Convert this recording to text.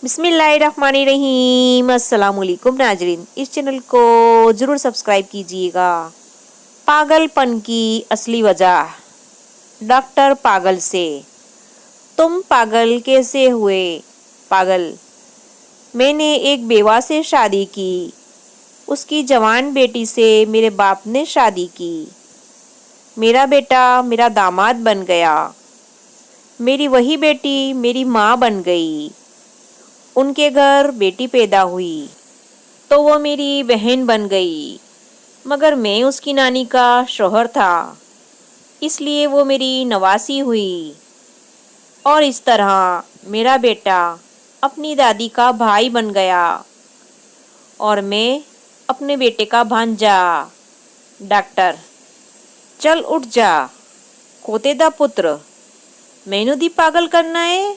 बिस्मिल्लाहिर्रहमानिर्रहीम। अस्सलामुअलैकुम नाजरीन, इस चैनल को ज़रूर सब्सक्राइब कीजिएगा। पागलपन की असली वजह। डॉक्टर पागल से। तुम पागल कैसे हुए? पागल, मैंने एक बेवा से शादी की। उसकी जवान बेटी से मेरे बाप ने शादी की। मेरा बेटा मेरा दामाद बन गया। मेरी वही बेटी मेरी माँ बन गई। उनके घर बेटी पैदा हुई तो वो मेरी बहन बन गई, मगर मैं उसकी नानी का शौहर था, इसलिए वो मेरी नवासी हुई। और इस तरह मेरा बेटा अपनी दादी का भाई बन गया और मैं अपने बेटे का भांजा। डॉक्टर, चल उठ जा, कोते दा पुत्र, मैनू दी पागल करना है।